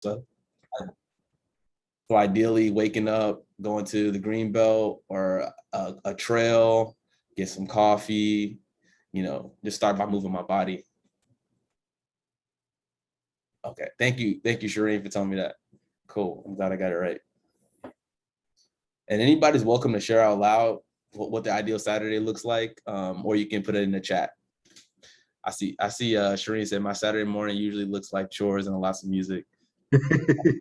So, so ideally, waking up, going to the green belt or a trail, get some coffee, just start by moving my body. Okay, thank you, Shireen, for telling me that. Cool, I'm glad I got it right. And anybody's welcome to share out loud what the ideal Saturday looks like, or you can put it in the chat. I see Shireen said my Saturday morning usually looks like chores and lots of music.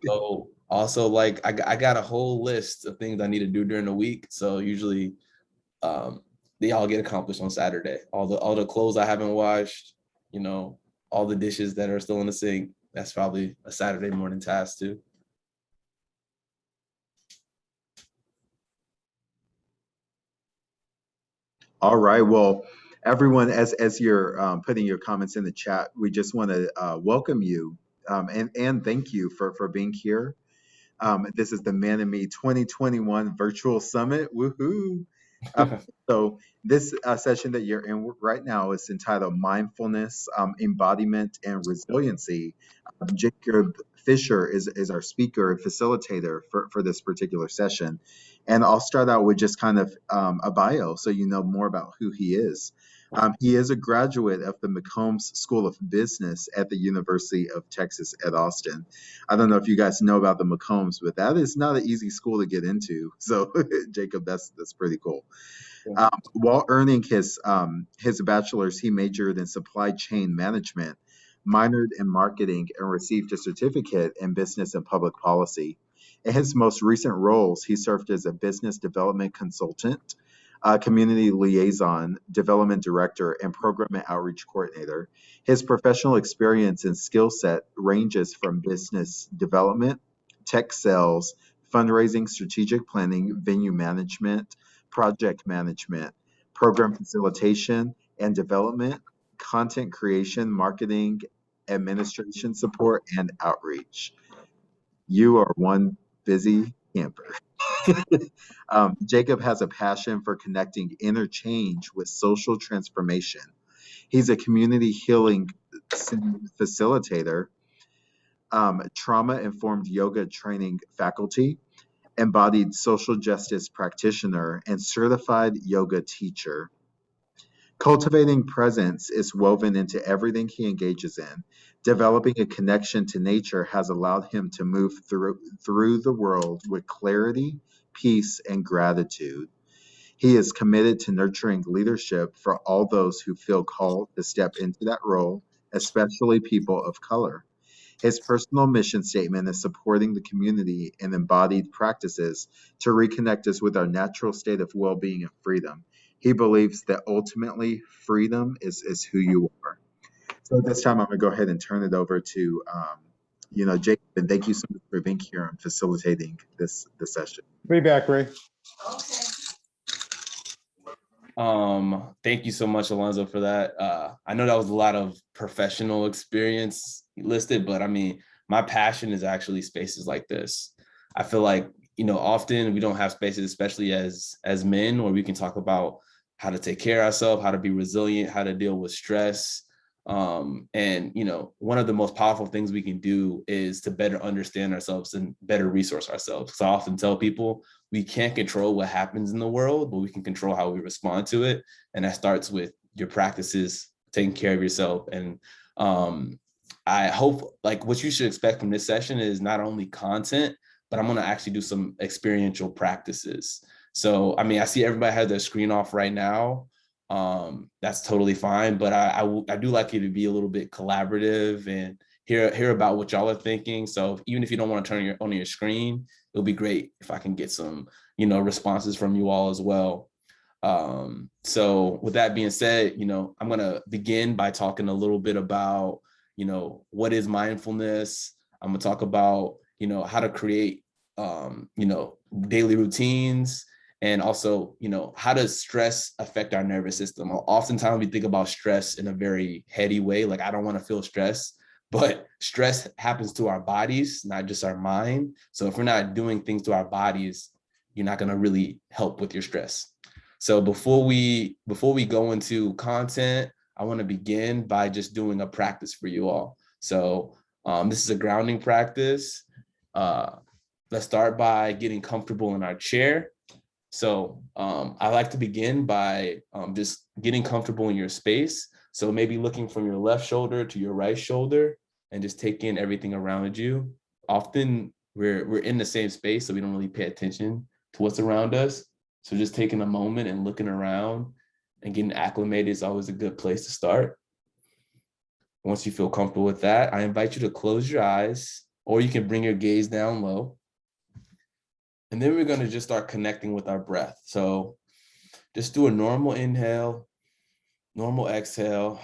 So also, like, I got a whole list of things I need to do during the week. So usually they all get accomplished on Saturday. All the clothes I haven't washed, all the dishes that are still in the sink. That's probably a Saturday morning task too. All right. Well, everyone, as you're putting your comments in the chat, we just want to welcome you and thank you for being here. This is the Man and Me 2021 Virtual Summit. Woohoo! So this session that you're in right now is entitled Mindfulness, Embodiment, and Resiliency. Jacob Fisher is our speaker and facilitator for this particular session. And I'll start out with just kind of a bio so you know more about who he is. He is a graduate of the McCombs School of Business at the University of Texas at Austin. I don't know if you guys know about the McCombs, but that is not an easy school to get into. So, Jacob, that's pretty cool. While earning his bachelor's, he majored in supply chain management, minored in marketing, and received a certificate in business and public policy. In his most recent roles, he served as a business development consultant, community liaison, development director, and program and outreach coordinator. His professional experience and skill set ranges from business development, tech sales, fundraising, strategic planning, venue management, project management, program facilitation and development, content creation, marketing, administration support, and outreach. You are one busy camper. Jacob has a passion for connecting inner change with social transformation. He's a community healing facilitator, trauma informed yoga training faculty, embodied social justice practitioner, and certified yoga teacher. Cultivating presence is woven into everything he engages in. Developing a connection to nature has allowed him to move through the world with clarity, peace, and gratitude. He is committed to nurturing leadership for all those who feel called to step into that role, especially people of color. His personal mission statement is supporting the community in embodied practices to reconnect us with our natural state of well being and freedom. He believes that ultimately freedom is who you are. So at this time, I'm going to go ahead and turn it over to Jacob, and thank you so much for being here and facilitating this session. Be back, Ray. Thank you so much, Alonzo, for that. I know that was a lot of professional experience listed, but I mean, my passion is actually spaces like this. I feel like, often we don't have spaces, especially as men, where we can talk about how to take care of ourselves, how to be resilient, how to deal with stress. And one of the most powerful things we can do is to better understand ourselves and better resource ourselves. So I often tell people we can't control what happens in the world, but we can control how we respond to it. And that starts with your practices, taking care of yourself. And I hope, like, what you should expect from this session is not only content, but I'm going to actually do some experiential practices. So, I mean, I see everybody has their screen off right now. That's totally fine, but I do like you to be a little bit collaborative and hear about what y'all are thinking. So even if you don't want to turn on your screen, it'll be great if I can get some, responses from you all as well. So with that being said, I'm going to begin by talking a little bit about, what is mindfulness. I'm going to talk about, how to create, daily routines. And also, how does stress affect our nervous system? Oftentimes we think about stress in a very heady way, like I don't want to feel stress, but stress happens to our bodies, not just our mind. So if we're not doing things to our bodies, you're not going to really help with your stress. So before we go into content, I want to begin by just doing a practice for you all. So This is a grounding practice. Let's start by getting comfortable in our chair. So I like to begin by just getting comfortable in your space. So maybe looking from your left shoulder to your right shoulder and just take in everything around you. Often we're in the same space, so we don't really pay attention to what's around us. So just taking a moment and looking around and getting acclimated is always a good place to start. Once you feel comfortable with that, I invite you to close your eyes, or you can bring your gaze down low. And then we're going to just start connecting with our breath. So just do a normal inhale, normal exhale.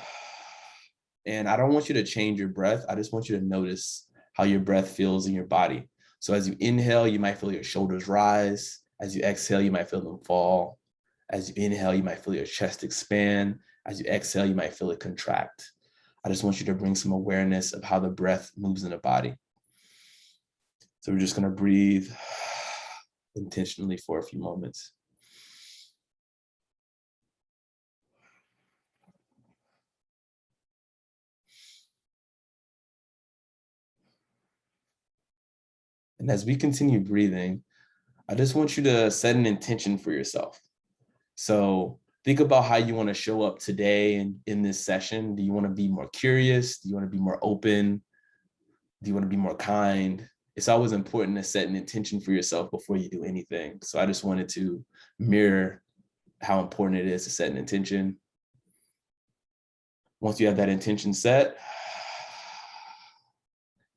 And I don't want you to change your breath. I just want you to notice how your breath feels in your body. So as you inhale, you might feel your shoulders rise. As you exhale, you might feel them fall. As you inhale, you might feel your chest expand. As you exhale, you might feel it contract. I just want you to bring some awareness of how the breath moves in the body. So we're just going to breathe intentionally for a few moments. And as we continue breathing, I just want you to set an intention for yourself. So think about how you want to show up today and in this session. Do you want to be more curious? Do you want to be more open? Do you want to be more kind? It's always important to set an intention for yourself before you do anything. So I just wanted to mirror how important it is to set an intention. Once you have that intention set,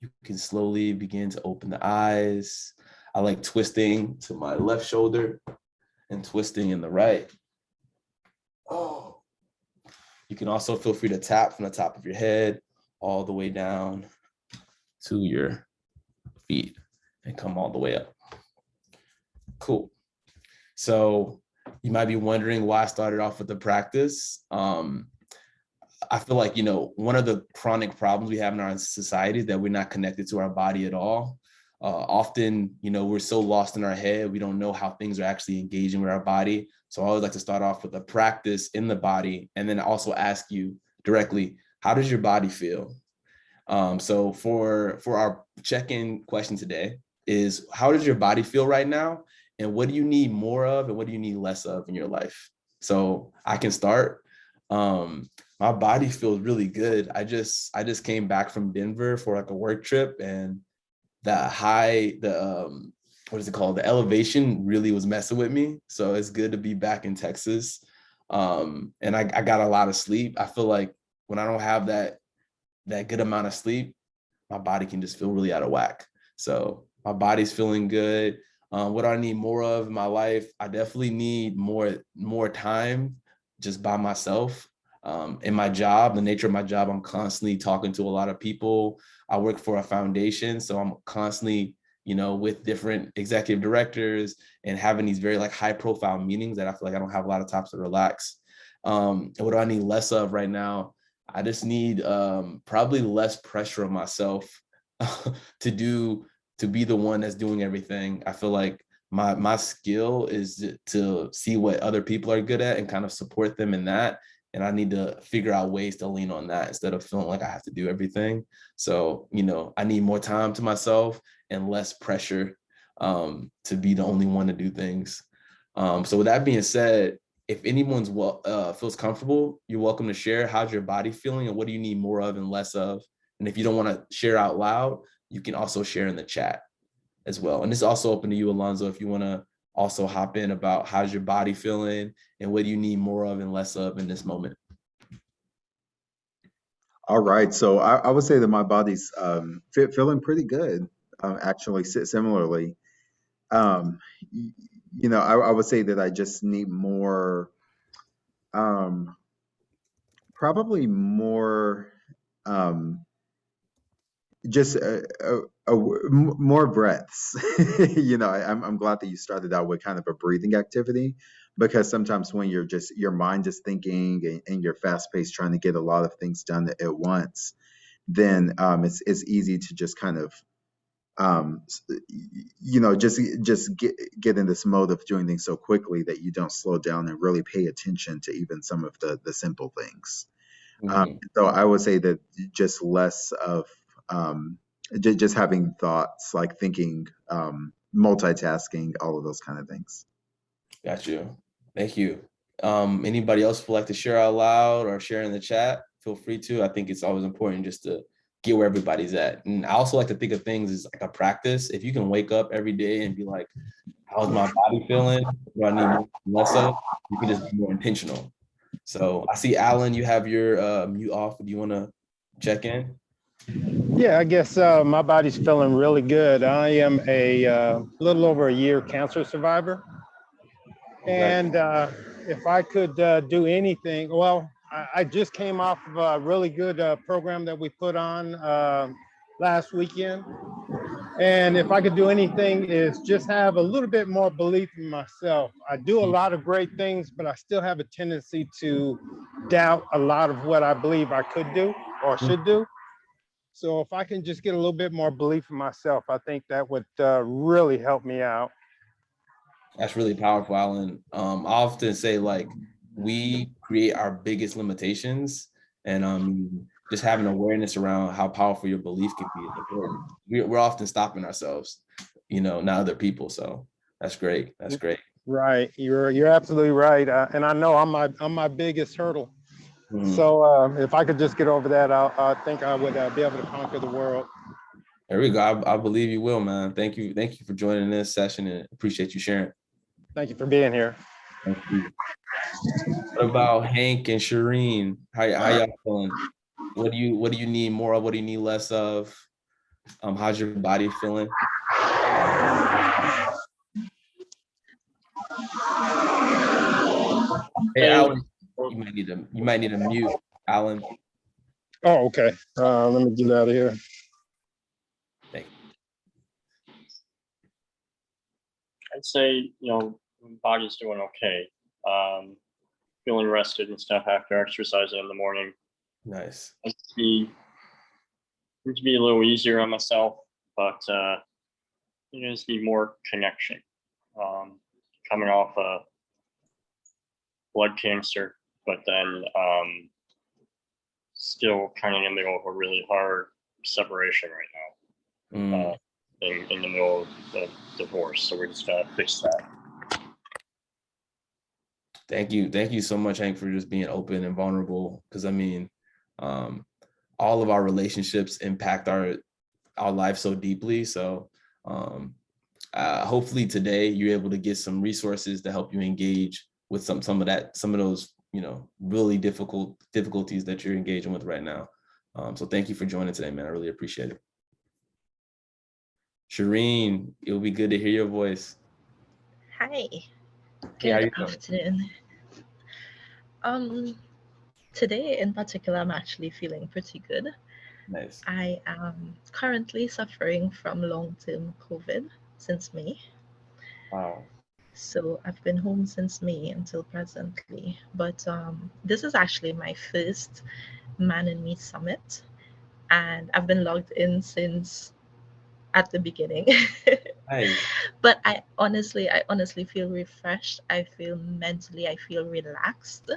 you can slowly begin to open the eyes. I like twisting to my left shoulder and twisting in the right. Oh, you can also feel free to tap from the top of your head all the way down to your feet and come all the way up. Cool. So you might be wondering why I started off with the practice. I feel like, one of the chronic problems we have in our society is that we're not connected to our body at all. Often, we're so lost in our head, we don't know how things are actually engaging with our body. So I always like to start off with a practice in the body and then also ask you directly, how does your body feel? So for our check-in question today is, how does your body feel right now? And what do you need more of and what do you need less of in your life? So I can start. My body feels really good. I just came back from Denver for like a work trip, and the what is it called? The elevation really was messing with me. So it's good to be back in Texas. And I got a lot of sleep. I feel like when I don't have that good amount of sleep, my body can just feel really out of whack. So my body's feeling good. What do I need more of in my life? I definitely need more time just by myself. In my job, the nature of my job, I'm constantly talking to a lot of people. I work for a foundation, so I'm constantly, with different executive directors and having these very like high profile meetings that I feel like I don't have a lot of time to relax. And what do I need less of right now? I just need probably less pressure on myself to be the one that's doing everything. I feel like my skill is to see what other people are good at and kind of support them in that. And I need to figure out ways to lean on that instead of feeling like I have to do everything. So, I need more time to myself and less pressure to be the only one to do things. So with that being said, if anyone's feels comfortable, you're welcome to share. How's your body feeling and what do you need more of and less of? And if you don't want to share out loud, you can also share in the chat as well. And it's also open to you, Alonzo, if you want to also hop in about how's your body feeling and what do you need more of and less of in this moment. All right. So I would say that my body's feeling pretty good, actually, similarly. Um, I would say that I just need more, um, probably more, um, just more breaths. I'm glad that you started out with kind of a breathing activity, because sometimes when your mind is thinking and you're fast paced trying to get a lot of things done at once, then it's easy to just kind of um, just get in this mode of doing things so quickly that you don't slow down and really pay attention to even some of the simple things. Mm-hmm. So I would say that just less of um, just having thoughts, like thinking, multitasking, all of those kind of things. Got you. Thank you. Anybody else would like to share out loud or share in the chat? Feel free to. I think it's always important just to get where everybody's at. And I also like to think of things as like a practice. If you can wake up every day and be like, how's my body feeling? What do I need more, less of? You can just be more intentional. So I see Alan, you have your mute off. Do you want to check in? Yeah, I guess my body's feeling really good. I am a little over a year cancer survivor. And if I could do anything, well, I just came off of a really good program that we put on last weekend. And if I could do anything is just have a little bit more belief in myself. I do a lot of great things, but I still have a tendency to doubt a lot of what I believe I could do or should do. So if I can just get a little bit more belief in myself, I think that would really help me out. That's really powerful, Alan. I often say like we create our biggest limitations, and just having awareness around how powerful your belief can be is important. We're often stopping ourselves, not other people. So that's great. That's great. Right, you're absolutely right, and I know I'm my biggest hurdle. Mhm. So if I could just get over that, I think I would be able to conquer the world. There we go. I believe you will, man. Thank you. Thank you for joining this session and appreciate you sharing. Thank you for being here. Thank you. What about Hank and Shireen? How y'all feeling? What do you need more of? What do you need less of? How's your body feeling? Hey, Hey, Alan, you might need to mute, Alan. Oh, okay. Let me get out of here. Thank I'd say, body's doing okay. Feeling rested and stuff after exercising in the morning. you. Nice. I need to be a little easier on myself, but just need more connection. Coming off blood cancer, but then still kind of in the middle of a really hard separation right now. In the middle of the divorce, so we're just gotta fix that. Thank you so much, Hank, for just being open and vulnerable. Because all of our relationships impact our life so deeply. So hopefully today you're able to get some resources to help you engage with some of those really difficulties that you're engaging with right now. So thank you for joining today, man. I really appreciate it. Shireen, it will be good to hear your voice. Hi, Hey, how good you doing? afternoon. Today in particular, I'm actually feeling pretty good. Nice. I am currently suffering from long-term COVID since May. Wow. So I've been home since May until presently. But this is actually my first Man and Me Summit, and I've been logged in since at the beginning. Nice. But I honestly feel refreshed. I feel mentally, I feel relaxed.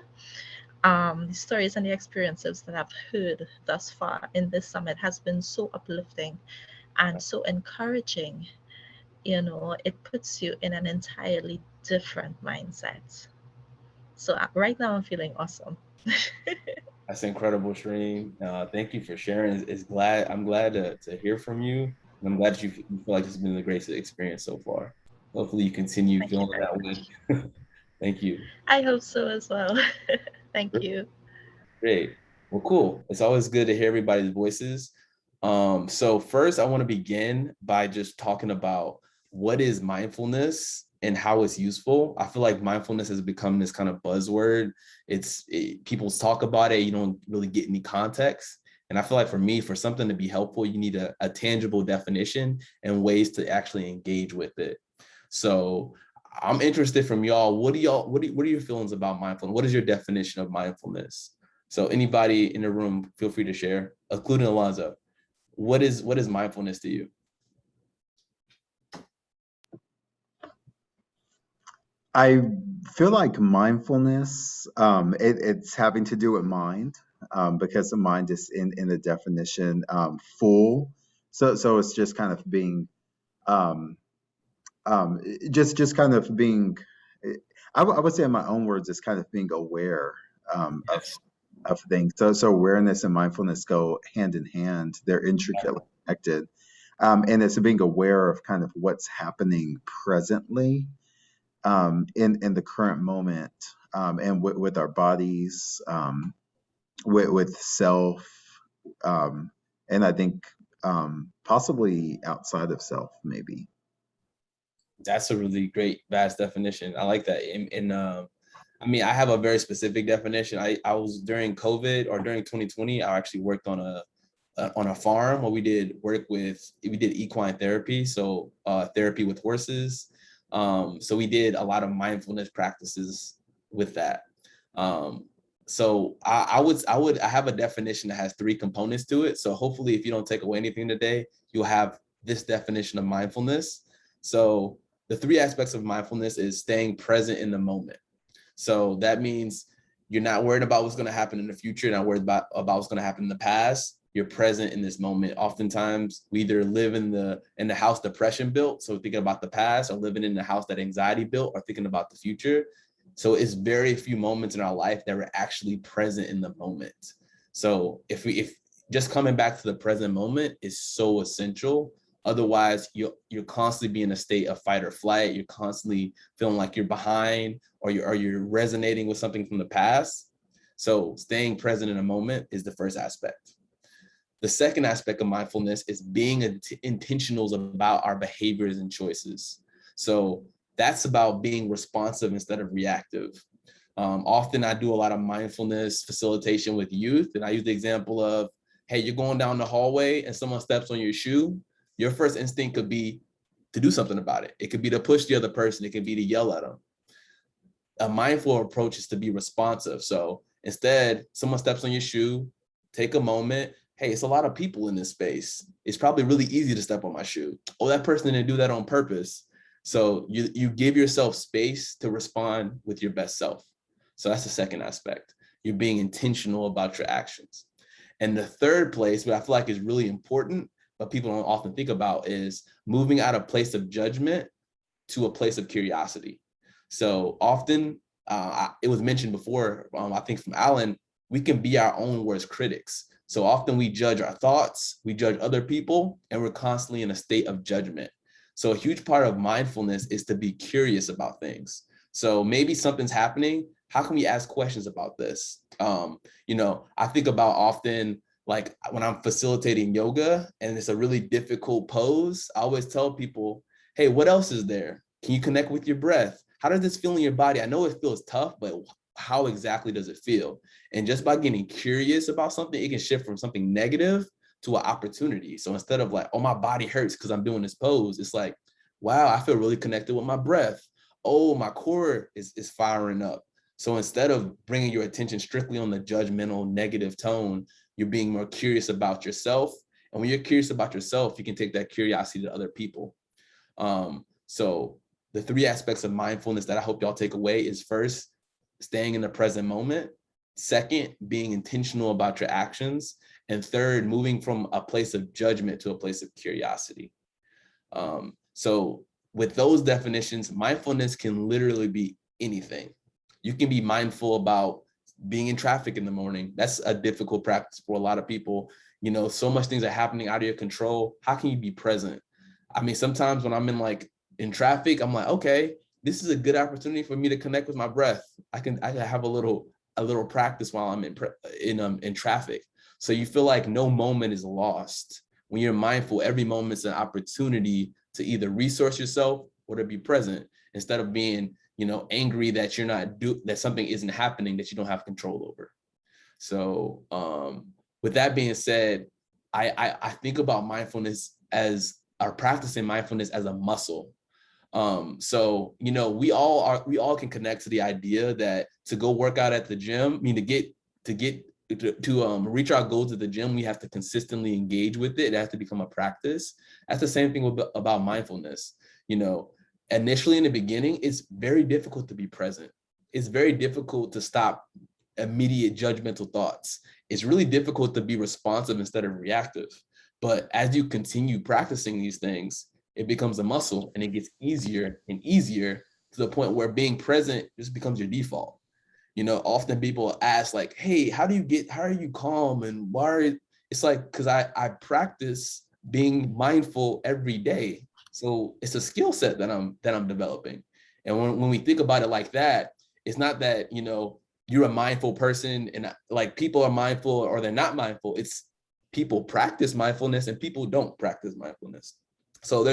The stories and the experiences that I've heard thus far in this summit has been so uplifting and so encouraging. It puts you in an entirely different mindset. So right now I'm feeling awesome. That's incredible, Shireen. Thank you for sharing. I'm glad to hear from you. And I'm glad that you feel like this has been a great experience so far. Hopefully you continue Thank you feeling very that much. way. Thank you. I hope so as well. Thank you. Great. Well, cool. It's always good to hear everybody's voices. So first I want to begin by just talking about what is mindfulness and how it's useful. I feel like mindfulness has become this kind of buzzword. People talk about it, you don't really get any context. And I feel like for something to be helpful, you need a tangible definition and ways to actually engage with it. So I'm interested from y'all. What are your feelings about mindfulness? What is your definition of mindfulness? So anybody in the room, feel free to share, including Alonzo. What is mindfulness to you? I feel like mindfulness, it's having to do with mind, because the mind is in the definition full, So it's just kind of being, um, just kind of being, I would say in my own words, it's kind of being aware Yes. of things. So awareness and mindfulness go hand in hand. They're intricately connected. And it's being aware of kind of what's happening presently, in the current moment, and with our bodies, with self, um, and I think, possibly outside of self, maybe. That's a really great, vast definition. I like that. I mean, I have a very specific definition. I was during COVID or during 2020, I actually worked on a farm where we did equine therapy, so therapy with horses. So we did a lot of mindfulness practices with that. So I have a definition that has three components to it. So hopefully, if you don't take away anything today, you'll have this definition of mindfulness. So the three aspects of mindfulness is staying present in the moment. So that means you're not worried about what's going to happen in the future, you're not worried about what's going to happen in the past. You're present in this moment. Oftentimes, we either live in the house depression built, so thinking about the past, or living in the house that anxiety built, or thinking about the future. So it's very few moments in our life that we're actually present in the moment. So if just coming back to the present moment is so essential. Otherwise, you're constantly be in a state of fight or flight. You're constantly feeling like you're behind, or you're resonating with something from the past. So staying present in a moment is the first aspect. The second aspect of mindfulness is being intentional about our behaviors and choices. So that's about being responsive instead of reactive. Often I do a lot of mindfulness facilitation with youth, and I use the example of, hey, you're going down the hallway and someone steps on your shoe. Your first instinct could be to do something about it. It could be to push the other person. It could be to yell at them. A mindful approach is to be responsive. So instead, someone steps on your shoe, take a moment. Hey, it's a lot of people in this space. It's probably really easy to step on my shoe. Oh, that person didn't do that on purpose. So you give yourself space to respond with your best self. So that's the second aspect. You're being intentional about your actions. And the third place, what I feel like is really important, but people don't often think about, is moving out of place of judgment to a place of curiosity. So often, it was mentioned before, I think from Alan, we can be our own worst critics. So often we judge our thoughts, we judge other people, and we're constantly in a state of judgment. So a huge part of mindfulness is to be curious about things. So maybe something's happening. How can we ask questions about this? I think about often, like when I'm facilitating yoga and it's a really difficult pose, I always tell people, hey, what else is there? Can you connect with your breath? How does this feel in your body? I know it feels tough, but how exactly does it feel? And just by getting curious about something, it can shift from something negative to an opportunity. So instead of like, oh, my body hurts because I'm doing this pose, it's like, wow, I feel really connected with my breath. Oh, my core is firing up. So instead of bringing your attention strictly on the judgmental negative tone, you're being more curious about yourself. And when you're curious about yourself, you can take that curiosity to other people. So the three aspects of mindfulness that I hope y'all take away is, first, staying in the present moment. Second, being intentional about your actions. And third, moving from a place of judgment to a place of curiosity. So with those definitions, mindfulness can literally be anything. You can be mindful about being in traffic in the morning. That's a difficult practice for a lot of people. So much things are happening out of your control. How can you be present? I mean, sometimes when I'm in traffic, I'm like, okay, this is a good opportunity for me to connect with my breath. I can have a little practice while I'm in traffic. So you feel like no moment is lost. When you're mindful, every moment's an opportunity to either resource yourself or to be present, instead of being, angry that that something isn't happening that you don't have control over. So with that being said, I think about mindfulness as, or practicing mindfulness as, a muscle. So we all can connect to the idea that to go work out at the gym, I mean, to reach our goals at the gym, we have to consistently engage with it. It has to become a practice. That's the same thing about mindfulness. Initially in the beginning, it's very difficult to be present. It's very difficult to stop immediate judgmental thoughts. It's really difficult to be responsive instead of reactive. But as you continue practicing these things, it becomes a muscle, and it gets easier and easier to the point where being present just becomes your default. You know, often people ask like, hey, how are you calm? And it's like, because I practice being mindful every day. So it's a skill set that I'm developing. And when we think about it like that, it's not that, you know, you're a mindful person and like people are mindful or they're not mindful. It's people practice mindfulness and people don't practice mindfulness. So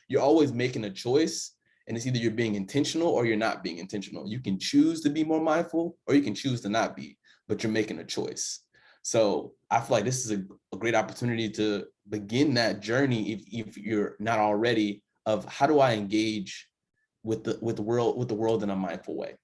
you're always making a choice, and it's either you're being intentional or you're not being intentional. You can choose to be more mindful or you can choose to not be, but you're making a choice. So I feel like this is a great opportunity to begin that journey, if you're not already, of how do I engage with the world in a mindful way.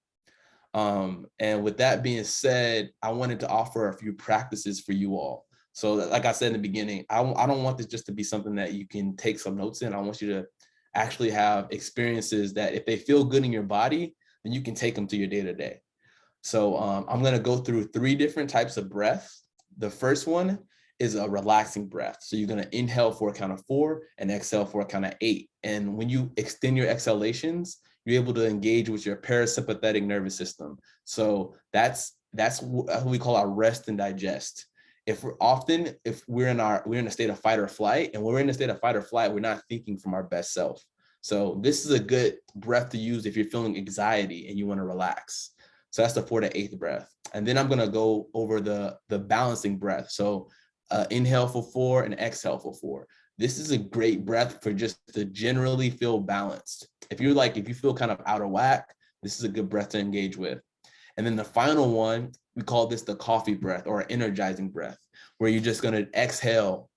And with that being said, I wanted to offer a few practices for you all. So like I said in the beginning, I don't want this just to be something that you can take some notes in. I want you to actually have experiences that if they feel good in your body, then you can take them to your day-to-day. So I'm going to go through 3 different types of breath. The first one is a relaxing breath. So you're going to inhale for a count of 4 and exhale for a count of 8. And when you extend your exhalations, you're able to engage with your parasympathetic nervous system. So that's what we call our rest and digest. If we're in a state of fight or flight, and when we're in a state of fight or flight, we're not thinking from our best self. So this is a good breath to use if you're feeling anxiety and you want to relax. So that's the 4 to 8th breath. And then I'm going to go over the balancing breath. So inhale for 4 and exhale for 4. This is a great breath for just to generally feel balanced. If you feel kind of out of whack, this is a good breath to engage with. And then the final one, we call this the coffee breath or energizing breath, where you're just going to exhale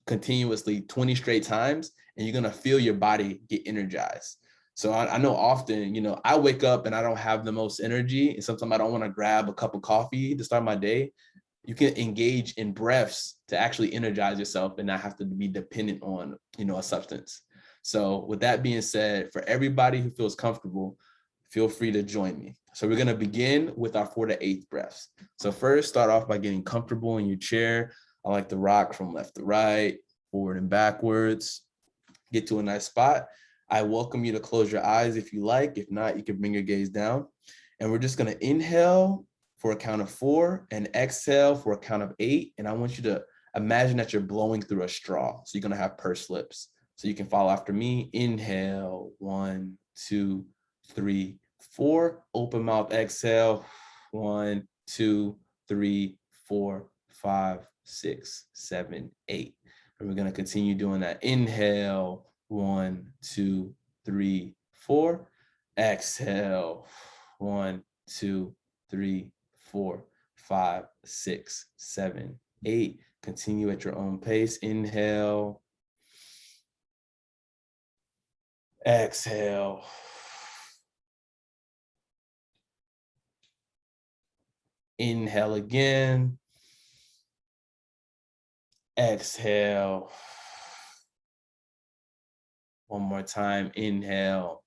continuously 20 straight times, and you're going to feel your body get energized. So I know often, you know, I wake up and I don't have the most energy, and sometimes I don't want to grab a cup of coffee to start my day. You can engage in breaths to actually energize yourself and not have to be dependent on, you know, a substance. So with that being said, for everybody who feels comfortable, feel free to join me. So we're going to begin with our 4 to 8th breaths. So first, start off by getting comfortable in your chair. I like to rock from left to right, forward and backwards. Get to a nice spot. I welcome you to close your eyes if you like. If not, you can bring your gaze down. And we're just going to inhale for a count of 4 and exhale for a count of 8. And I want you to imagine that you're blowing through a straw. So you're going to have pursed lips. So you can follow after me. Inhale, 1, 2, 3, 4. Open mouth, exhale. 1, 2, 3, 4, 5, 6, 7, 8. And we're going to continue doing that. Inhale, 1, 2, 3, 4. Exhale, 1, 2, 3, 4, 5, 6, 7, 8. Continue at your own pace. Inhale. Exhale. Inhale again. Exhale. One more time. Inhale.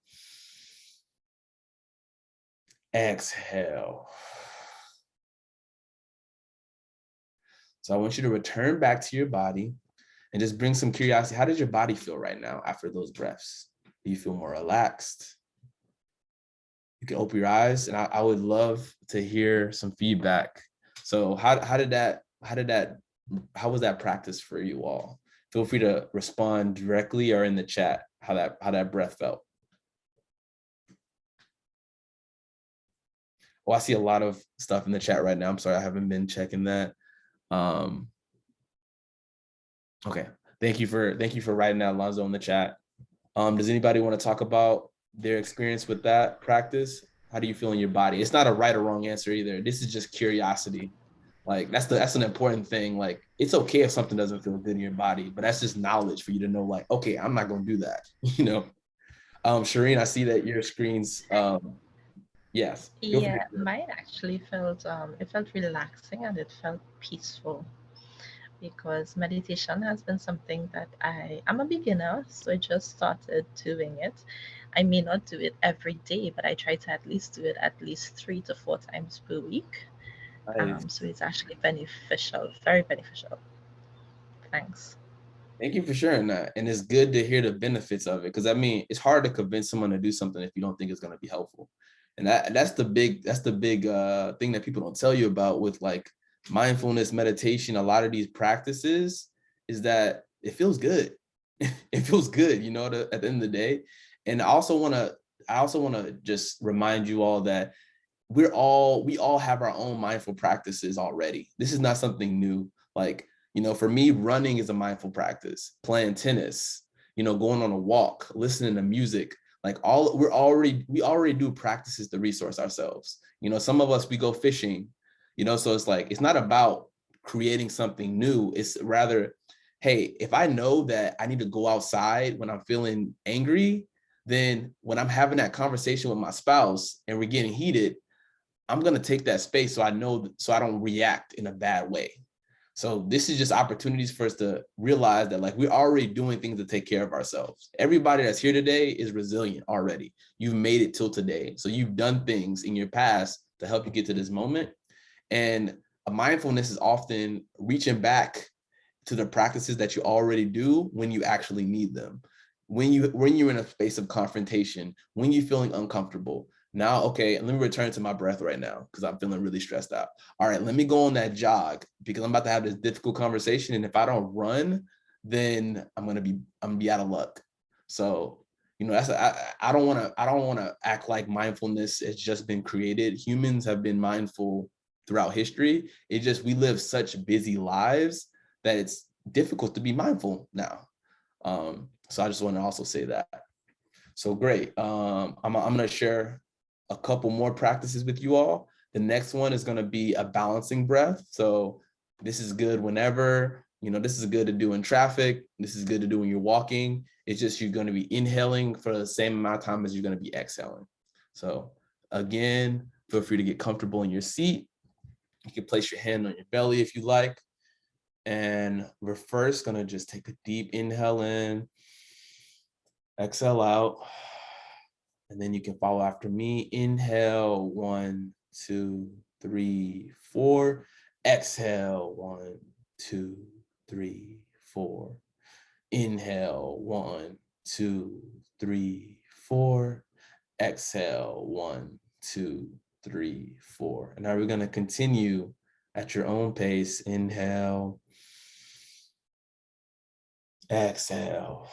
Exhale. So I want you to return back to your body and just bring some curiosity. How does your body feel right now after those breaths? Do you feel more relaxed? You can open your eyes, and I would love to hear some feedback. So how was that practice for you all? Feel free to respond directly or in the chat how that breath felt. Oh, I see a lot of stuff in the chat right now. I'm sorry, I haven't been checking that. Okay, thank you for writing that, Alonzo, in the chat. Does anybody want to talk about their experience with that practice? How do you feel in your body? It's not a right or wrong answer either. This is just curiosity. Like that's an important thing. Like it's okay if something doesn't feel good in your body, but that's just knowledge for you to know, like, okay, I'm not going to do that. You know, Shireen, I see that your screen's, yes. Yeah, mine actually felt it felt relaxing and it felt peaceful, because meditation has been something that I'm a beginner, so I just started doing it. I may not do it every day, but I try to at least do it at least 3 to 4 times per week. Nice. So it's actually beneficial, very beneficial. Thanks. Thank you for sharing that. And it's good to hear the benefits of it. Because I mean, it's hard to convince someone to do something if you don't think it's going to be helpful. And that's the big thing that people don't tell you about with like mindfulness meditation. A lot of these practices is that it feels good. It feels good, you know, at the end of the day. And I also want to just remind you all that we all have our own mindful practices already. This is not something new. Like, you know, for me, running is a mindful practice, playing tennis, you know, going on a walk, listening to music, like we already do practices to resource ourselves. You know, some of us, we go fishing, you know, so it's like, it's not about creating something new. It's rather, hey, if I know that I need to go outside when I'm feeling angry, then when I'm having that conversation with my spouse and we're getting heated, I'm going to take that space so I know, so I don't react in a bad way. So this is just opportunities for us to realize that like we're already doing things to take care of ourselves. Everybody that's here today is resilient already. You've made it till today. So you've done things in your past to help you get to this moment. And a mindfulness is often reaching back to the practices that you already do when you actually need them. When you're in a space of confrontation, when you're feeling uncomfortable. Now, okay, let me return to my breath right now because I'm feeling really stressed out. All right, let me go on that jog because I'm about to have this difficult conversation. And if I don't run, then I'm gonna be out of luck. So, you know, I don't wanna act like mindfulness has just been created. Humans have been mindful throughout history. It just, we live such busy lives that it's difficult to be mindful now. So I just want to also say that. So great. I'm going to share a couple more practices with you all. The next one is going to be a balancing breath. So this is good whenever, you know, this is good to do in traffic. This is good to do when you're walking. It's just, you're going to be inhaling for the same amount of time as you're going to be exhaling. So again, feel free to get comfortable in your seat. You can place your hand on your belly if you like. And we're first gonna just take a deep inhale in, exhale out, and then you can follow after me. Inhale, 1, 2, 3, 4. Exhale, 1, 2, 3, 4. Inhale, 1, 2, 3, 4. Exhale, 1, 2, 3, 4. And now we're gonna continue at your own pace. Inhale. Exhale.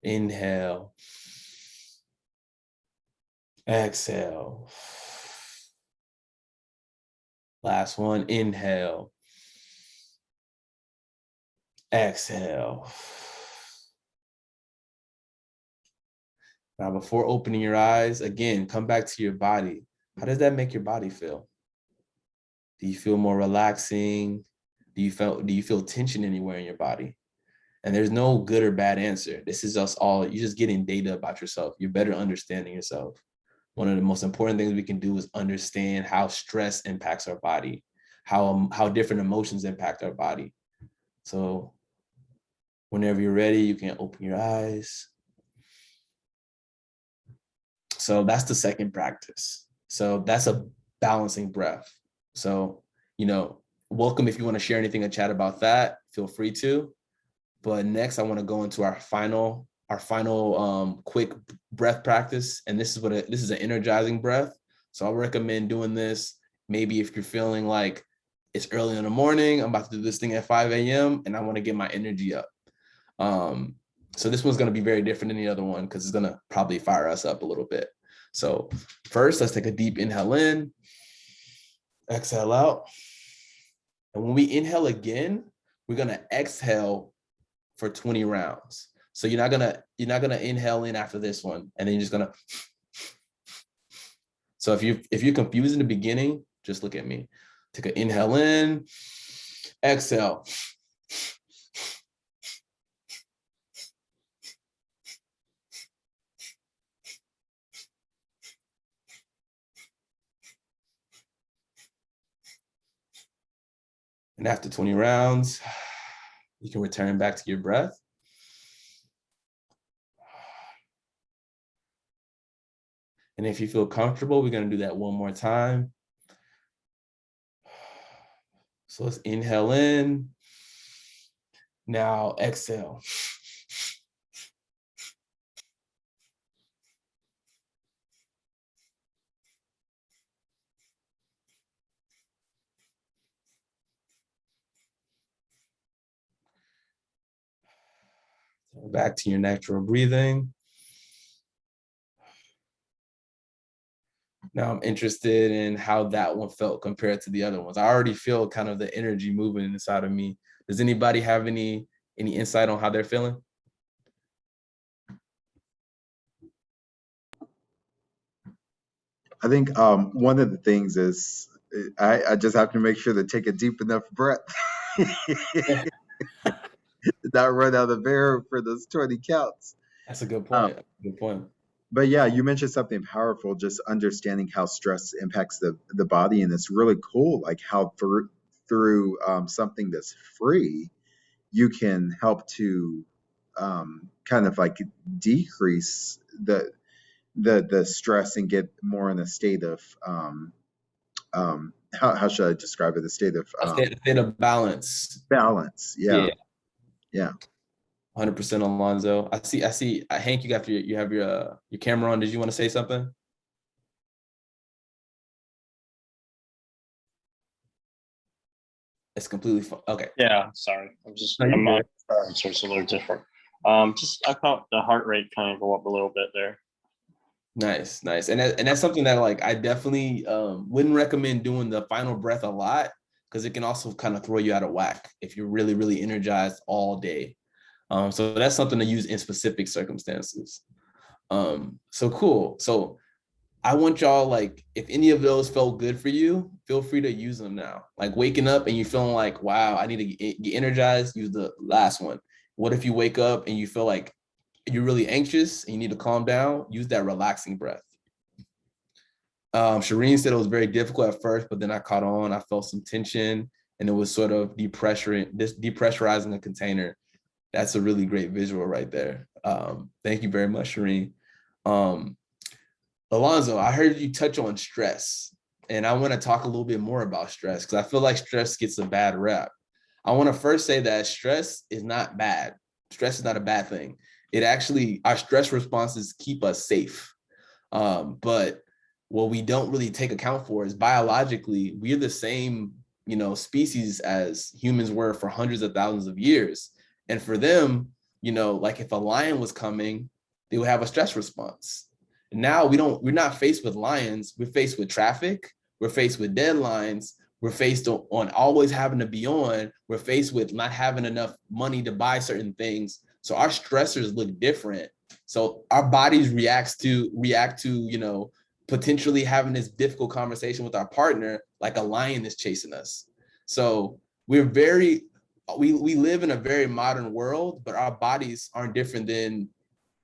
Inhale. Exhale. Last one. Inhale. Exhale. Now, before opening your eyes, again, come back to your body. How does that make your body feel? Do you feel more relaxing? Do you feel tension anywhere in your body? And there's no good or bad answer. This is us all, you're just getting data about yourself. You're better understanding yourself. One of the most important things we can do is understand how stress impacts our body, how different emotions impact our body. So whenever you're ready, you can open your eyes. So that's the second practice. So that's a balancing breath. So, you know, welcome if you want to share anything in chat about that, feel free to. But next I want to go into our final quick breath practice. And this is an energizing breath. So I recommend doing this maybe if you're feeling like it's early in the morning, I'm about to do this thing at 5 a.m. and I want to get my energy up. So this one's going to be very different than the other one because it's going to probably fire us up a little bit. So first, let's take a deep inhale in, exhale out. And when we inhale again, we're going to exhale for 20 rounds. So you're not gonna inhale in after this one, and then you're just gonna. So if you're confused in the beginning, just look at me. Take an inhale in, exhale. And after 20 rounds, you can return back to your breath. And if you feel comfortable, we're going to do that one more time. So let's inhale in. Now exhale. Back to your natural breathing. Now I'm interested in how that one felt compared to the other ones. I already feel kind of the energy moving inside of me. Does anybody have any insight on how they're feeling? I think one of the things is I just have to make sure to take a deep enough breath. Not run out of air for those 20 counts. That's a good Um, point. Good point. but yeah, you mentioned something powerful, just understanding how stress impacts the body. And it's really cool, like how through something that's free, you can help to kind of like decrease the stress and get more in a state of how should I describe it? A state of A state of balance. balance. Yeah, Yeah, yeah. 100% Alonzo. I see. Hank, you have your camera on. Did you want to say something? It's completely fine. Okay. Yeah, sorry. No, you're I'm good. on so it's a little different. Just I felt the heart rate kind of go up a little bit there. Nice, nice. And that's something that like I definitely wouldn't recommend doing the final breath a lot, because it can also kind of throw you out of whack if you're really, really energized all day. So that's something to use in specific circumstances. So cool. So I want y'all, like, if any of those felt good for you, feel free to use them now. Like waking up and you feeling like, wow, I need to get energized, use the last one. What if you wake up and you feel like you're really anxious and you need to calm down? Use that relaxing breath. Shireen said it was very difficult at first, but then I caught on. I felt some tension, and it was sort of depressurizing a container. That's a really great visual right there. Thank you very much, Shireen. Um, Alonzo, I heard you touch on stress, and I want to talk a little bit more about stress because I feel like stress gets a bad rep. I want to first say that stress is not bad. Stress is not a bad thing. It actually, our stress responses keep us safe. But what we don't really take account for is biologically, we're the same, species as humans were for hundreds of thousands of years. And for them, like if a lion was coming, they would have a stress response. Now we're not faced with lions, we're faced with traffic, we're faced with deadlines, we're faced on always having to be on, we're faced with not having enough money to buy certain things. So our stressors look different. So our bodies react to, potentially having this difficult conversation with our partner, like a lion is chasing us. So we live in a very modern world, but our bodies aren't different than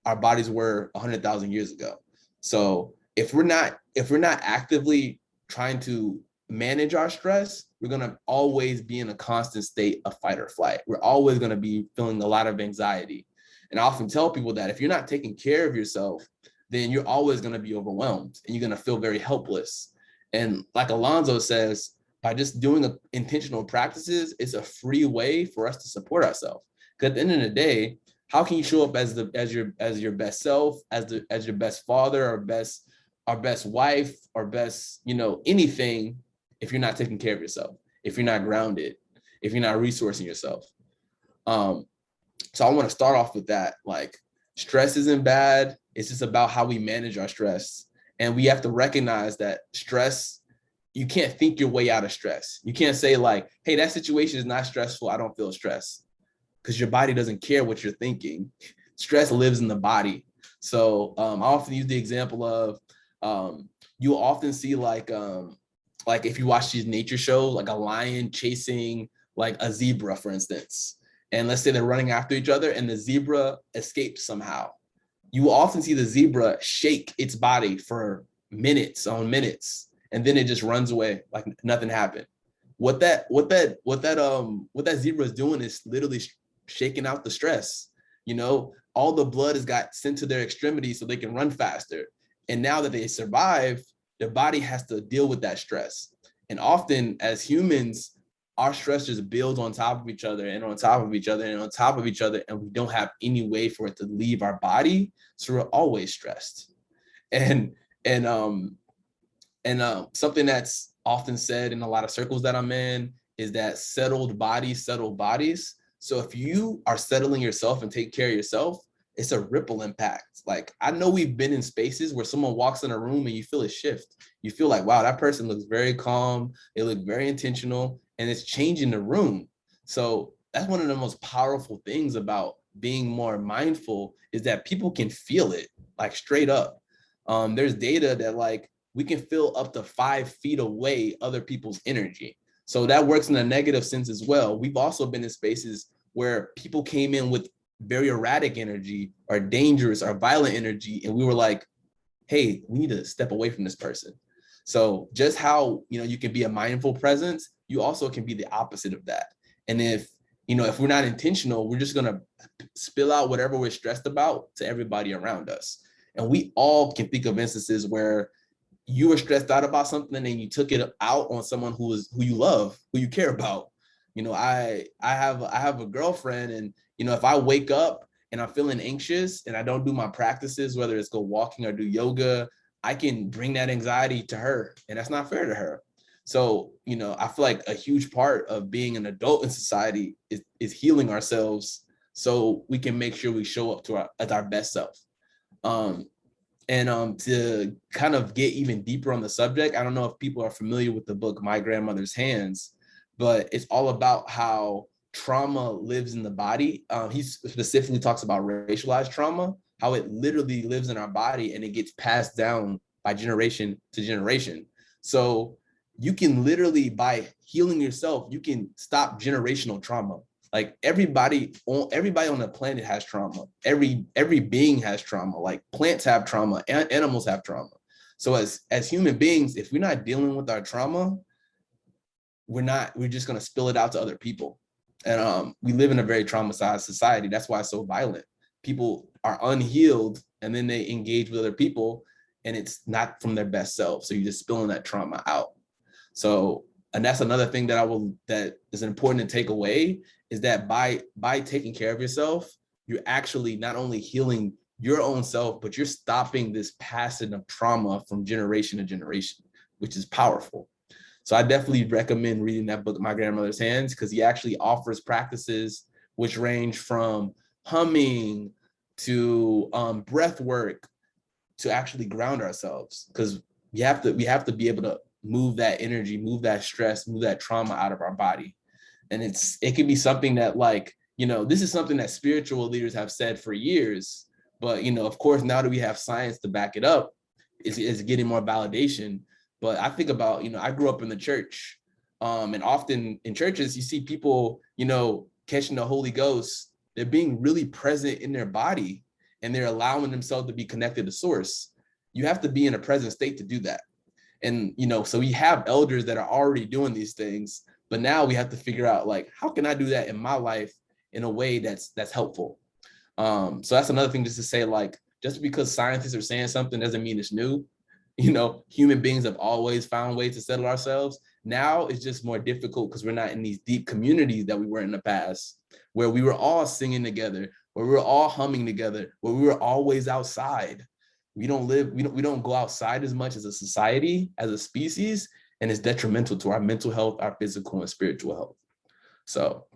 our bodies were 100,000 years ago. So if we're not actively trying to manage our stress, we're going to always be in a constant state of fight or flight. We're always going to be feeling a lot of anxiety. And I often tell people that if you're not taking care of yourself, then you're always going to be overwhelmed and you're going to feel very helpless. And like Alonzo says, by just doing intentional practices, it's a free way for us to support ourselves. Because at the end of the day, how can you show up as your best self, as your best father, or best wife, or best, anything, if you're not taking care of yourself, if you're not grounded, if you're not resourcing yourself? So I want to start off with that. Like, stress isn't bad. It's just about how we manage our stress. And we have to recognize that stress, you can't think your way out of stress. You can't say like, hey, that situation is not stressful, I don't feel stress, because your body doesn't care what you're thinking. Stress lives in the body. So I often use the example of you'll often see like if you watch these nature shows, like a lion chasing like a zebra, for instance, and let's say they're running after each other and the zebra escapes somehow. You will often see the zebra shake its body for minutes on minutes, and then it just runs away like nothing happened. What that zebra is doing is literally shaking out the stress. All the blood has got sent to their extremities so they can run faster. And now that they survive, their body has to deal with that stress. And often as humans, our stress just builds on top of each other and on top of each other and on top of each other, and we don't have any way for it to leave our body. So we're always stressed. And and something that's often said in a lot of circles that I'm in is that settled bodies settle bodies. So if you are settling yourself and take care of yourself, it's a ripple impact. Like, I know we've been in spaces where someone walks in a room and you feel a shift. You feel like, wow, that person looks very calm. They look very intentional, and it's changing the room. So that's one of the most powerful things about being more mindful, is that people can feel it, like, straight up. There's data that, like, we can feel up to 5 feet away other people's energy. So that works in a negative sense as well. We've also been in spaces where people came in with very erratic energy or dangerous or violent energy, and we were like, hey, we need to step away from this person. So just how, you can be a mindful presence, you also can be the opposite of that. And if we're not intentional, we're just going to spill out whatever we're stressed about to everybody around us. And we all can think of instances where you were stressed out about something and you took it out on someone who you love, who you care about. I have a girlfriend, and if I wake up and I'm feeling anxious and I don't do my practices, whether it's go walking or do yoga, I can bring that anxiety to her, and that's not fair to her. So, I feel like a huge part of being an adult in society is healing ourselves so we can make sure we show up as our best self. And to kind of get even deeper on the subject, I don't know if people are familiar with the book My Grandmother's Hands, but it's all about how trauma lives in the body. He specifically talks about racialized trauma, how it literally lives in our body and it gets passed down by generation to generation. So you can literally, by healing yourself, you can stop generational trauma. Like, everybody on the planet has trauma. Every being has trauma. Like, plants have trauma, animals have trauma. So as human beings, if we're not dealing with our trauma, we're just gonna spill it out to other people. And we live in a very traumatized society. That's why it's so violent. People are unhealed, and then they engage with other people, and it's not from their best self. So you're just spilling that trauma out. So, and that's another thing that is important to take away, is that by taking care of yourself, you're actually not only healing your own self, but you're stopping this passing of trauma from generation to generation, which is powerful. So I definitely recommend reading that book, My Grandmother's Hands, because he actually offers practices which range from humming to breath work to actually ground ourselves, because we have to be able to move that energy, move that stress, move that trauma out of our body. And it can be something that, like, this is something that spiritual leaders have said for years, but of course, now that we have science to back it up, it's getting more validation. But I think about, I grew up in the church, and often in churches, you see people, catching the Holy Ghost. They're being really present in their body, and they're allowing themselves to be connected to source. You have to be in a present state to do that. And, so we have elders that are already doing these things, but now we have to figure out, like, how can I do that in my life in a way that's helpful? So that's another thing, just to say, like, just because scientists are saying something doesn't mean it's new. Human beings have always found ways to settle ourselves. Now it's just more difficult because we're not in these deep communities that we were in the past, where we were all singing together, where we were all humming together, where we were always outside. We don't go outside as much as a society, as a species, and it's detrimental to our mental health, our physical and spiritual health. So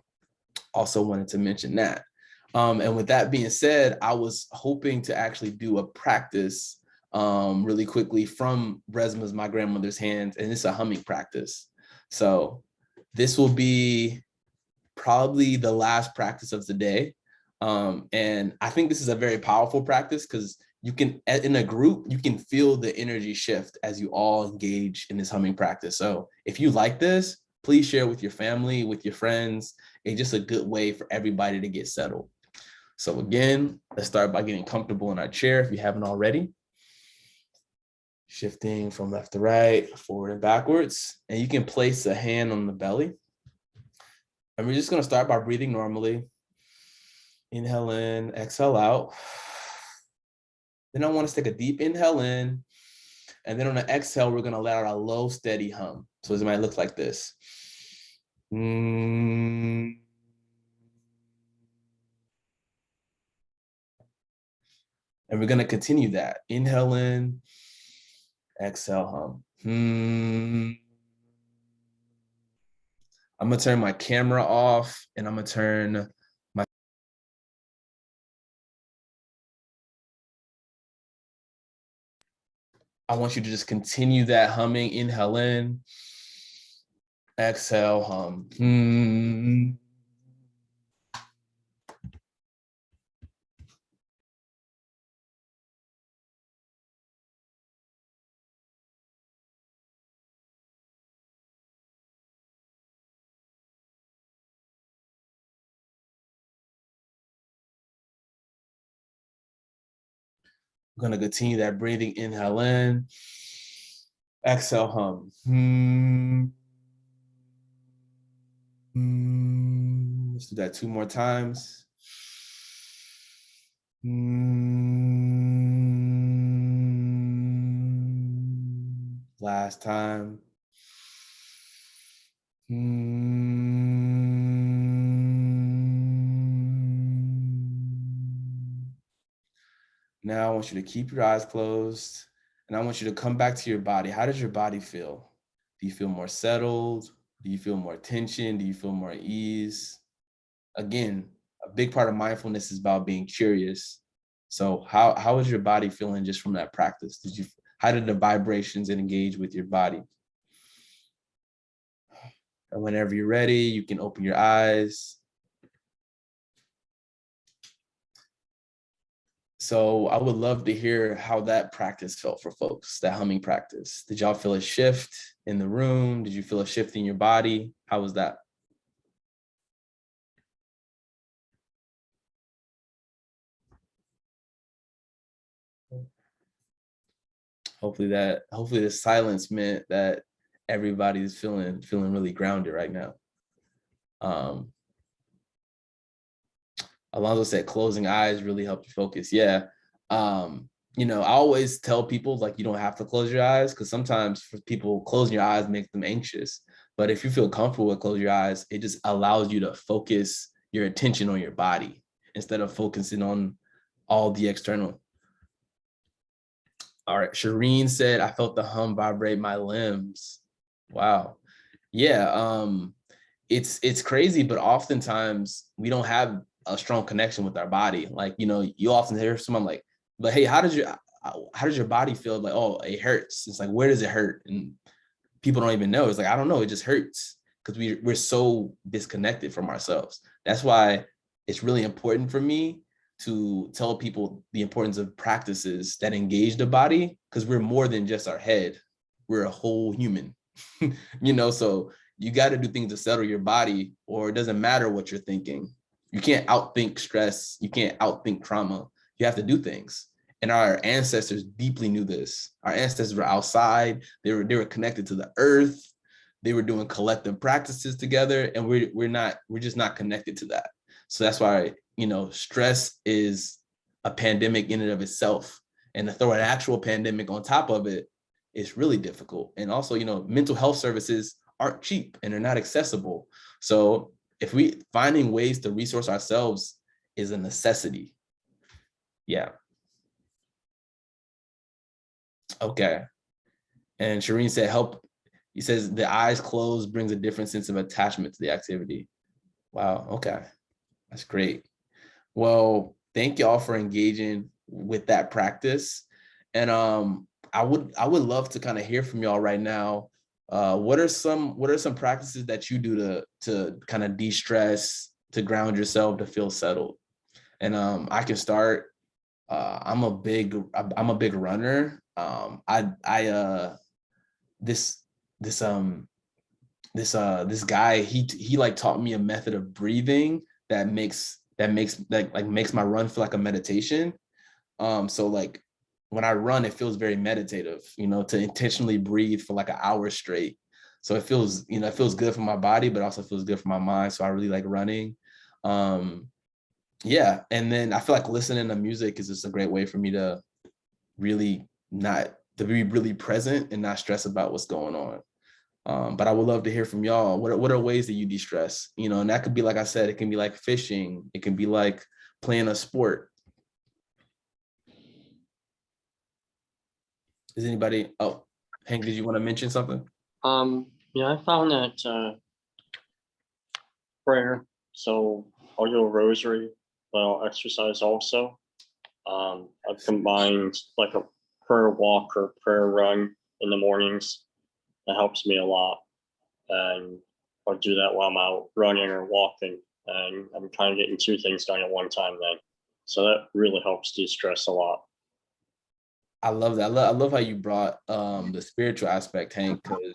also wanted to mention that. And with that being said, I was hoping to actually do a practice really quickly from Resma's My Grandmother's Hands, and it's a humming practice. So this will be probably the last practice of the day. And I think this is a very powerful practice because you can, in a group, you can feel the energy shift as you all engage in this humming practice. So if you like this, please share with your family, with your friends. It's just a good way for everybody to get settled. So again, let's start by getting comfortable in our chair if you haven't already. Shifting from left to right, forward and backwards. And you can place a hand on the belly. And we're just going to start by breathing normally. Inhale in, exhale out. Then I want us to take a deep inhale in. And then on the exhale, we're going to let out a low, steady hum. So this might look like this. And we're going to continue that. Inhale in, exhale hum. I'm going to turn my camera off, and I'm going to turn my I want you to just continue that humming. Inhale in, exhale hum. I'm going to continue that breathing. Inhale in, exhale hum. Let's do that 2 more times. Last time. Now I want you to keep your eyes closed, and I want you to come back to your body. How does your body feel? Do you feel more settled? Do you feel more tension? Do you feel more ease? Again, a big part of mindfulness is about being curious. So how is your body feeling just from that practice? How did the vibrations engage with your body? And whenever you're ready, you can open your eyes. So I would love to hear how that practice felt for folks, that humming practice. Did y'all feel a shift in the room? Did you feel a shift in your body? How was that? Hopefully the silence meant that everybody's feeling really grounded right now. Alonzo said closing eyes really helped you focus. Yeah. You know, I always tell people, like, you don't have to close your eyes, because sometimes for people, closing your eyes makes them anxious. But if you feel comfortable with closing your eyes, it just allows you to focus your attention on your body instead of focusing on all the external. All right, Shireen said, I felt the hum vibrate my limbs. Wow. Yeah, it's crazy, but oftentimes we don't have a strong connection with our body. Like, you know, you often hear someone like, but hey, how does your body feel? Like, oh, it hurts. It's like, where does it hurt? And people don't even know. It's like, I don't know, it just hurts, because we're so disconnected from ourselves. That's why it's really important for me to tell people the importance of practices that engage the body, because we're more than just our head. We're a whole human. You know, so you got to do things to settle your body, or it doesn't matter what you're thinking. You can't outthink stress. You can't outthink trauma. You have to do things. And our ancestors deeply knew this. Our ancestors were outside. They were connected to the earth. They were doing collective practices together, and we're just not connected to that. So that's why, you know, stress is a pandemic in and of itself. And to throw an actual pandemic on top of it, it's really difficult. And also, you know, mental health services aren't cheap and they're not accessible. So if we finding ways to resource ourselves is a necessity. Yeah. Okay. And Shireen said, help. He says the eyes closed brings a different sense of attachment to the activity. Wow. Okay. That's great. Well, thank y'all for engaging with that practice. And I would love to kind of hear from y'all right now. What are some practices that you do to kind of de-stress, to ground yourself, to feel settled? And I can start. I'm a big runner. This guy, he like taught me a method of breathing that makes my run feel like a meditation. So like when I run, it feels very meditative, you know, to intentionally breathe for like an hour straight. So it feels, you know, it feels good for my body, but also feels good for my mind. So I really like running. Yeah. And then I feel like listening to music is just a great way for me to really to be really present and not stress about what's going on. But I would love to hear from y'all. What are ways that you de-stress? You know, and that could be, like I said, it can be like fishing. It can be like playing a sport. Is anybody, oh, Hank, did you want to mention something? Yeah, I found that prayer. So I'll do a rosary, but I'll exercise also. I've combined like a prayer walk or prayer run in the mornings. That helps me a lot. And I'll do that while I'm out running or walking. And I'm kind of getting two things done at one time then. So that really helps de-stress a lot. I love that. I love how you brought the spiritual aspect, Hank, because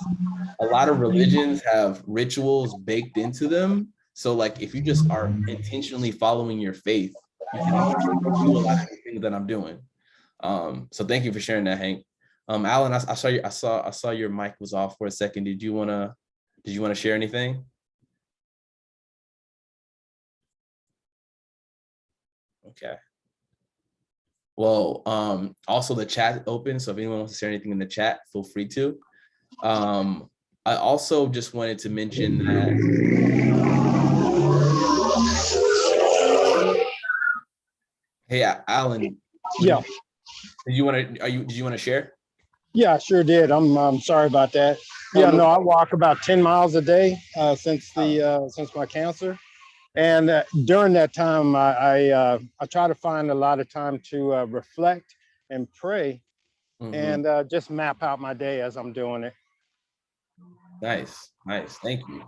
a lot of religions have rituals baked into them. So like if you just are intentionally following your faith, you can do a lot of the things that I'm doing. So thank you for sharing that, Hank. Alan, I saw your mic was off for a second. Did you wanna share anything? Okay. Well, also the chat open, so if anyone wants to share anything in the chat, feel free to. I also just wanted to mention that. Hey, Alan. Yeah. Did you want to share? Yeah, I sure did. I'm sorry about that. Oh, Yeah, no. no, I walk about 10 miles a day since my cancer. And during that time, I try to find a lot of time to reflect and pray and just map out my day as I'm doing it. Nice. Thank you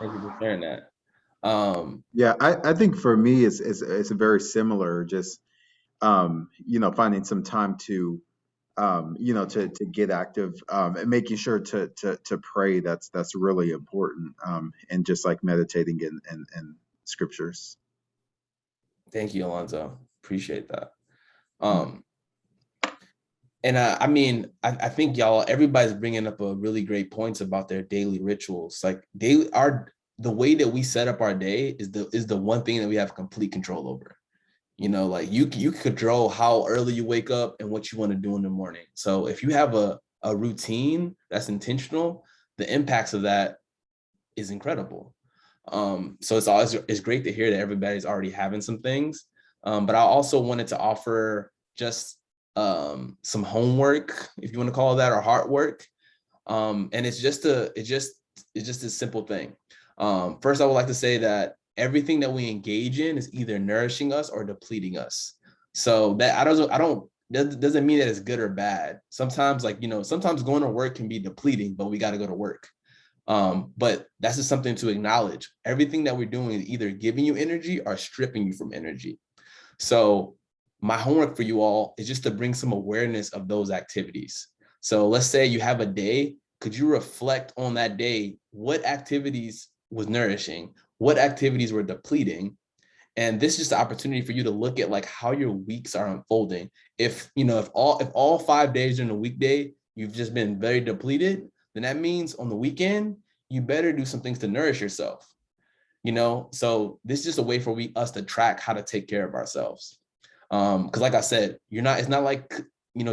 for sharing that. Yeah, I think for me it's very similar. Just finding some time to to get active, and making sure to pray. That's really important. And just like meditating in scriptures. Thank you, Alonzo. Appreciate that. And I mean, I think everybody's bringing up a really great points about their daily rituals. Like the way that we set up our day is the one thing that we have complete control over. You know, like you control how early you wake up and what you want to do in the morning. So if you have a routine that's intentional, the impacts of that is incredible. So it's great to hear that everybody's already having some things. But I also wanted to offer just some homework, if you want to call it that, or heart work. And it's just a simple thing. First, I would like to say that everything that we engage in is either nourishing us or depleting us. So that doesn't mean that it's good or bad. Sometimes, sometimes going to work can be depleting, but we got to go to work. But that's just something to acknowledge. Everything that we're doing is either giving you energy or stripping you from energy. So my homework for you all is just to bring some awareness of those activities. So let's say you have a day. Could you reflect on that day? What activities was nourishing? What activities were depleting? And this is just the opportunity for you to look at like how your weeks are unfolding. If all 5 days during the weekday, you've just been very depleted, then that means on the weekend, you better do some things to nourish yourself. So this is just a way for us to track how to take care of ourselves. Because like I said, it's not like,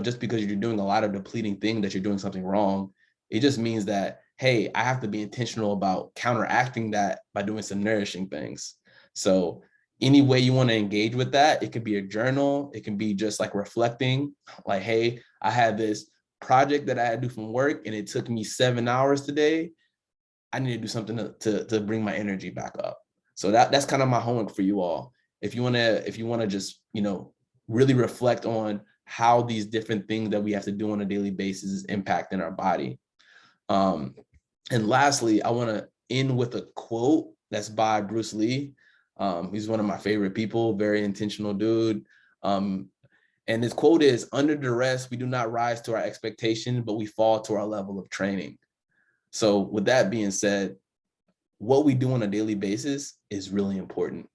just because you're doing a lot of depleting thing that you're doing something wrong. It just means that, hey, I have to be intentional about counteracting that by doing some nourishing things. So any way you want to engage with that, it could be a journal. It can be just like reflecting, like, hey, I had this project that I had to do from work and it took me 7 hours today. I need to do something to bring my energy back up. So that's kind of my homework for you all. If you want to just, really reflect on how these different things that we have to do on a daily basis is impacting our body. And lastly, I want to end with a quote that's by Bruce Lee. He's one of my favorite people, very intentional dude. And his quote is, "Under duress, we do not rise to our expectation, but we fall to our level of training." So with that being said, what we do on a daily basis is really important.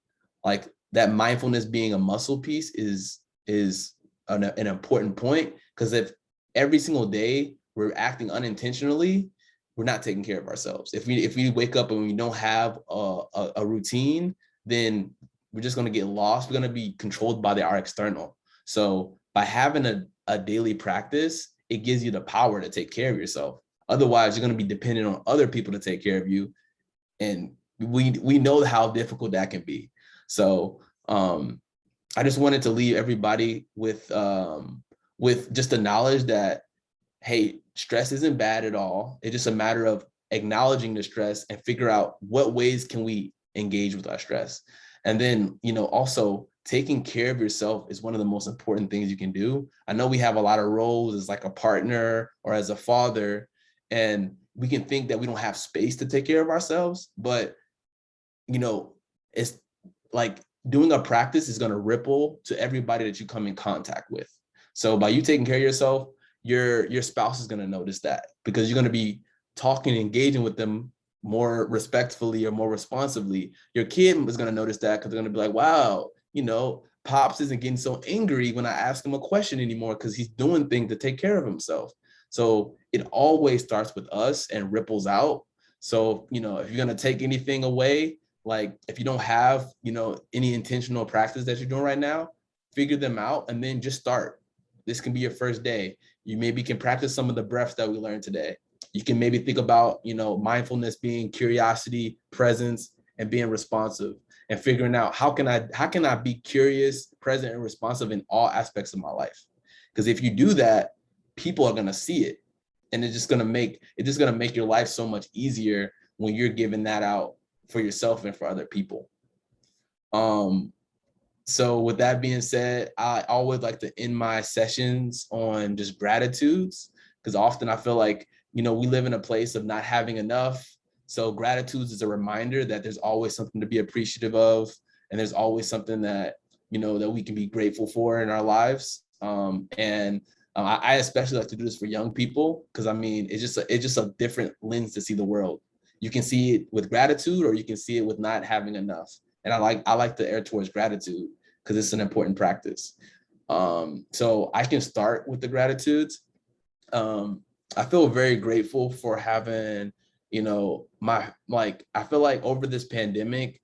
Like that mindfulness being a muscle piece is an important point, because if every single day we're acting unintentionally, we're not taking care of ourselves. If we wake up and we don't have a routine, then we're just going to get lost. We're going to be controlled by our external. So by having a daily practice, it gives you the power to take care of yourself. Otherwise, you're going to be dependent on other people to take care of you. And we know how difficult that can be. So I just wanted to leave everybody with just the knowledge that, hey, stress isn't bad at all. It's just a matter of acknowledging the stress and figure out what ways can we engage with our stress. And then, also taking care of yourself is one of the most important things you can do. I know we have a lot of roles as like a partner or as a father, and we can think that we don't have space to take care of ourselves, but it's like doing a practice is going to ripple to everybody that you come in contact with. So by you taking care of yourself, your spouse is going to notice that, because you're going to be talking and engaging with them more respectfully or more responsively. Your kid is going to notice that, because they're going to be like, wow, Pops isn't getting so angry when I ask him a question anymore, because he's doing things to take care of himself. So it always starts with us and ripples out. So, if you're going to take anything away, like if you don't have, any intentional practice that you're doing right now, figure them out and then just start. This can be your first day. You maybe can practice some of the breaths that we learned today. You can maybe think about, mindfulness being curiosity, presence, and being responsive, and figuring out how can I be curious, present, and responsive in all aspects of my life. Because if you do that, people are going to see it, and it's just going to make your life so much easier when you're giving that out for yourself and for other people. So with that being said, I always like to end my sessions on just gratitudes, because often I feel like, we live in a place of not having enough. So gratitudes is a reminder that there's always something to be appreciative of, and there's always something that, that we can be grateful for in our lives. I especially like to do this for young people, because it's just a different lens to see the world. You can see it with gratitude, or you can see it with not having enough. And I like to err towards gratitude, because it's an important practice. So I can start with the gratitudes. I feel very grateful for having, I feel like over this pandemic,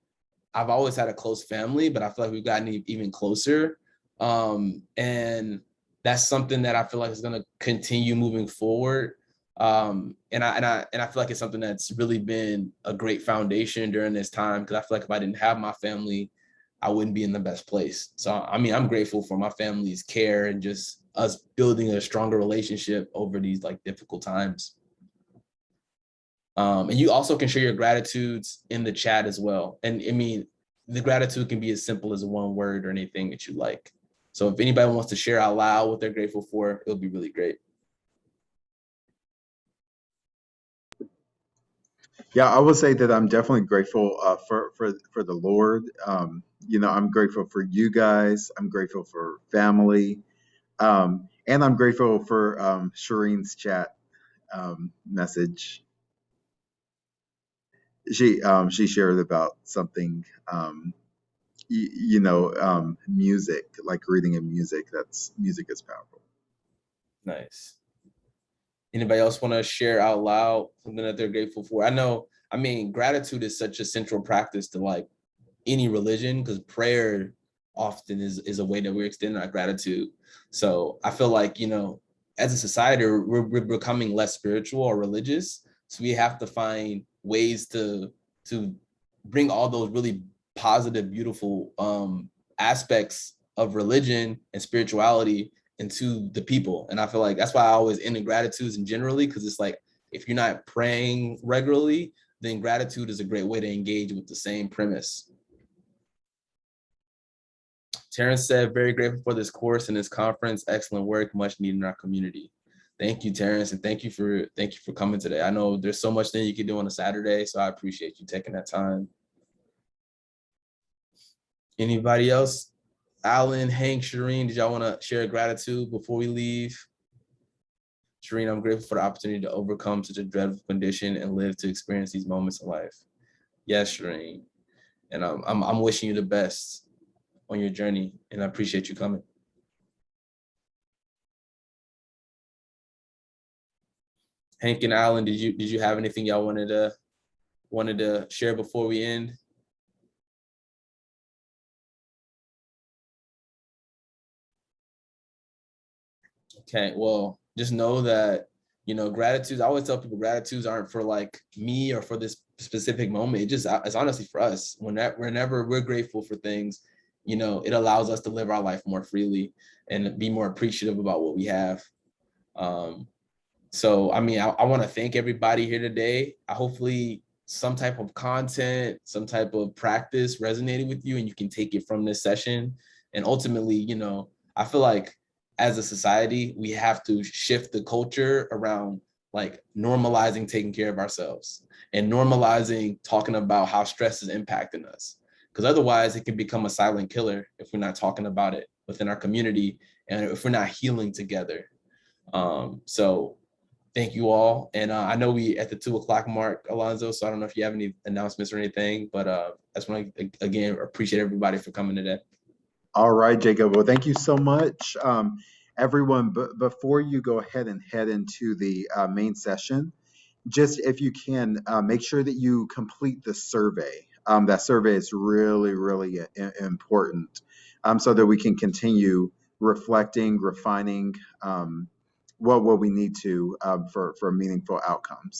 I've always had a close family, but I feel like we've gotten even closer. And that's something that I feel like is going to continue moving forward. And I feel like it's something that's really been a great foundation during this time, because I feel like if I didn't have my family, I wouldn't be in the best place. So, I'm grateful for my family's care and just us building a stronger relationship over these like difficult times. And you also can share your gratitudes in the chat as well. And the gratitude can be as simple as one word or anything that you like. So if anybody wants to share out loud what they're grateful for, it'll be really great. Yeah, I would say that I'm definitely grateful for the Lord. I'm grateful for you guys. I'm grateful for family, and I'm grateful for Shireen's chat message. She shared about something, music, like reading and music. Music is powerful. Nice. Anybody else want to share out loud something that they're grateful for? Gratitude is such a central practice to like any religion, because prayer often is a way that we're extending our gratitude. So I feel like, as a society, we're becoming less spiritual or religious. So we have to find ways to bring all those really positive, beautiful aspects of religion and spirituality into the people. And I feel like that's why I always end in gratitudes and generally, because it's like, if you're not praying regularly, then gratitude is a great way to engage with the same premise. Terrence said, very grateful for this course and this conference. Excellent work, much needed in our community. Thank you, Terrence, and thank you for coming today. I know there's so much that you can do on a Saturday, so I appreciate you taking that time. Anybody else? Alan, Hank, Shireen, did y'all want to share gratitude before we leave? Shireen, I'm grateful for the opportunity to overcome such a dreadful condition and live to experience these moments in life. Yes, Shireen. And I'm wishing you the best on your journey, and I appreciate you coming. Hank and Alan, did you have anything y'all wanted to share before we end? Okay, well, just know that, Gratitude, I always tell people gratitudes aren't for like me or for this specific moment. It's honestly for us. Whenever we're grateful for things, it allows us to live our life more freely and be more appreciative about what we have. So, I mean, I want to thank everybody here today. Hopefully some type of content, some type of practice resonated with you and you can take it from this session. And ultimately, I feel like as a society, we have to shift the culture around like normalizing taking care of ourselves and normalizing talking about how stress is impacting us. Because otherwise it can become a silent killer if we're not talking about it within our community and if we're not healing together. So thank you all. And I know we at the 2:00 mark, Alonzo, so I don't know if you have any announcements or anything, but I just want to, again, appreciate everybody for coming today. All right, Jacob. Well, thank you so much. Everyone, before you go ahead and head into the main session, just if you can, make sure that you complete the survey. That survey is really, really important so that we can continue reflecting, refining what we need to for meaningful outcomes.